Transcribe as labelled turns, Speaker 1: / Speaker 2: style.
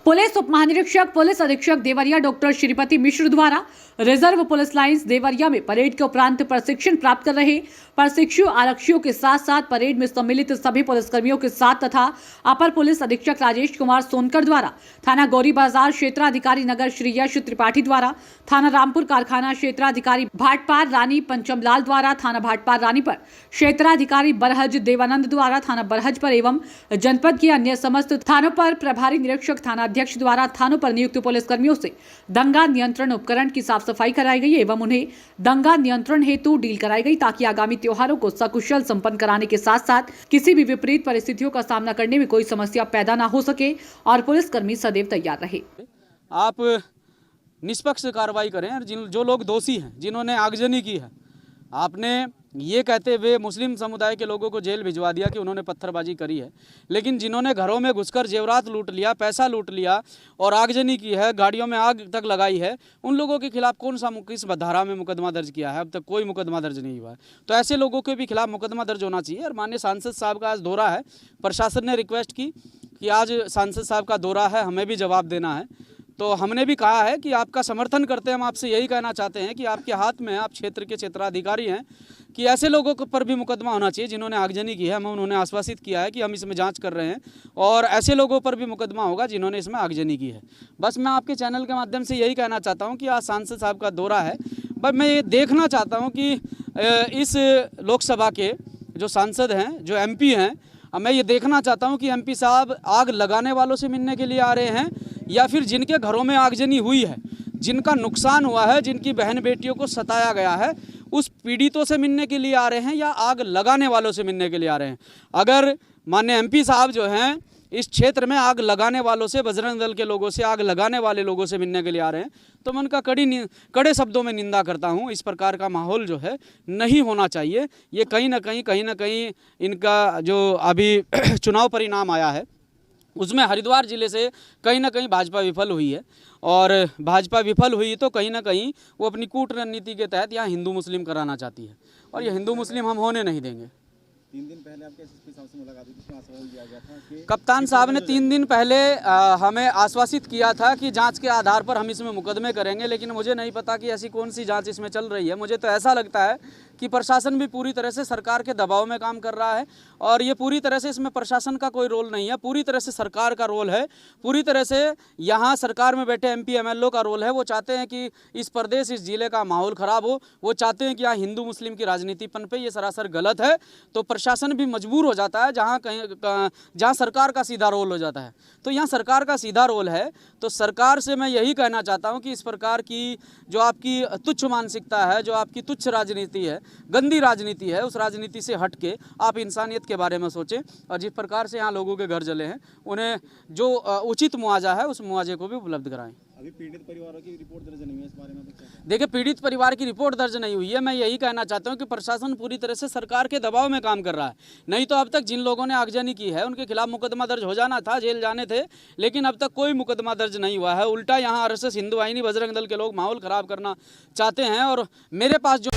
Speaker 1: Police उप महानिरीक्षक police अधीक्षक देवरिया डॉक्टर श्रीपति मिश्र द्वारा रिजर्व पुलिस लाइंस देवरिया में परेड के उपरांत प्रशिक्षण प्राप्त कर रहे प्रशिक्षु आरक्षियों के साथ साथ परेड में सम्मिलित सभी पुलिसकर्मियों के साथ तथा अपर पुलिस अधीक्षक राजेश कुमार सोनकर द्वारा थाना गौरी बाजार क्षेत्राधिकारी नगर श्री यश त्रिपाठी द्वारा थाना रामपुर कारखाना क्षेत्राधिकारी भाटपार रानी पंचमलाल द्वारा थाना भाटपार रानी पर क्षेत्राधिकारी बरहज देवानंद द्वारा थाना बरहज पर एवं जनपद के अन्य समस्त थानों पर प्रभारी निरीक्षक थाना अध्यक्ष द्वारा थानों पर नियुक्त पुलिसकर्मियों से दंगा नियंत्रण उपकरण की साफ सफाई कराई गई एवं उन्हें दंगा नियंत्रण हेतु डील कराई गई ताकि आगामी त्योहारों को सकुशल संपन्न कराने के साथ साथ किसी भी विपरीत परिस्थितियों का सामना करने में कोई समस्या पैदा न हो सके और पुलिसकर्मी सदैव तैयार रहे।
Speaker 2: आप निष्पक्ष कार्रवाई करें और जो लोग दोषी हैं, जिन्होंने आगजनी की है, आपने ये कहते हुए मुस्लिम समुदाय के लोगों को जेल भिजवा दिया कि उन्होंने पत्थरबाजी करी है, लेकिन जिन्होंने घरों में घुसकर जेवरात लूट लिया, पैसा लूट लिया और आगजनी की है, गाड़ियों में आग तक लगाई है, उन लोगों के खिलाफ कौन सा किस धारा में मुकदमा दर्ज किया है? अब तक कोई मुकदमा दर्ज नहीं हुआ है। तो ऐसे लोगों के भी खिलाफ मुकदमा दर्ज होना चाहिए। और माननीय सांसद साहब का आज दौरा है, प्रशासन ने रिक्वेस्ट की कि आज सांसद साहब का दौरा है, हमें भी जवाब देना है। तो हमने भी कहा है कि आपका समर्थन करते हैं। हम आपसे यही कहना चाहते हैं कि आपके हाथ में, आप क्षेत्र के क्षेत्राधिकारी हैं, कि ऐसे लोगों पर भी मुकदमा होना चाहिए जिन्होंने आगजनी की है। हम उन्होंने आश्वासित किया है कि हम इसमें जांच कर रहे हैं और ऐसे लोगों पर भी मुकदमा होगा जिन्होंने इसमें आगजनी की है। बस मैं आपके चैनल के माध्यम से यही कहना चाहता हूँ कि आज सांसद साहब का दौरा है, बस मैं ये देखना चाहता हूँ कि इस लोकसभा के जो सांसद हैं, जो MP हैं, मैं ये देखना चाहता हूँ कि MP साहब आग लगाने वालों से मिलने के लिए आ रहे हैं या फिर जिनके घरों में आगजनी हुई है, जिनका नुकसान हुआ है, जिनकी बहन बेटियों को सताया गया है, उस पीड़ितों से मिलने के लिए आ रहे हैं या आग लगाने वालों से मिलने के लिए आ रहे हैं। अगर माननीय MP साहब जो हैं इस क्षेत्र में आग लगाने वालों से, बजरंग दल के लोगों से, आग लगाने वाले लोगों से मिलने के लिए आ रहे हैं, तो मैं उनका कड़े शब्दों में निंदा करता हूं। इस प्रकार का माहौल जो है नहीं होना चाहिए। ये कहीं ना कहीं इनका जो अभी चुनाव परिणाम आया है उसमें हरिद्वार जिले से कहीं ना कहीं भाजपा विफल हुई है और भाजपा विफल हुई तो कहीं ना कहीं वो अपनी कूट रणनीति के तहत यहाँ हिंदू मुस्लिम कराना चाहती है और ये हिंदू मुस्लिम हम होने नहीं देंगे।
Speaker 3: 3 दिन पहले आपके SSP साहब से मुलाकात हुई, जिसमें आश्वासन दिया गया था कि
Speaker 2: कप्तान साहब ने 3 दिन पहले हमें आश्वासित किया था कि जांच के आधार पर हम इसमें मुकदमे करेंगे, लेकिन मुझे नहीं पता कि ऐसी कौन सी जांच इसमें चल रही है। मुझे तो ऐसा लगता है कि प्रशासन भी पूरी तरह से सरकार के दबाव में काम कर रहा है और ये पूरी तरह से इसमें प्रशासन का कोई रोल नहीं है, पूरी तरह से सरकार का रोल है, पूरी तरह से यहाँ सरकार में बैठे MP MLO का रोल है। वो चाहते हैं कि इस प्रदेश, इस जिले का माहौल ख़राब हो, वो चाहते हैं कि यहाँ हिंदू मुस्लिम की राजनीति पनपे। ये सरासर गलत है। तो प्रशासन भी मजबूर हो जाता है जहाँ सरकार का सीधा रोल हो जाता है। तो यहाँ सरकार का सीधा रोल है, तो सरकार से मैं यही कहना चाहता हूँ कि इस प्रकार की जो आपकी तुच्छ मानसिकता है, जो आपकी तुच्छ राजनीति है, गंदी राजनीति है, उस राजनीति से हट के आप इंसानियत के बारे में सोचें। और जिस प्रकार से यहाँ लोगों के घर जले हैं, उन्हें जो उचित मुआवजा है उस मुआवजे को भी उपलब्ध कराएं।
Speaker 3: अभी पीड़ित परिवारों की रिपोर्ट दर्ज नहीं है, इस बारे में
Speaker 2: देखिए, पीड़ित परिवार की रिपोर्ट दर्ज नहीं हुई है। मैं यही कहना चाहता हूं कि प्रशासन पूरी तरह से सरकार के दबाव में काम कर रहा है। नहीं तो अब तक जिन लोगों ने आगजनी की है उनके खिलाफ मुकदमा दर्ज हो जाना था, जेल जाने थे, लेकिन अब तक कोई मुकदमा दर्ज नहीं हुआ है। उल्टा यहाँ RSS, हिंदू वाहिनी, बजरंग दल के लोग माहौल ख़राब करना चाहते हैं। और मेरे पास जो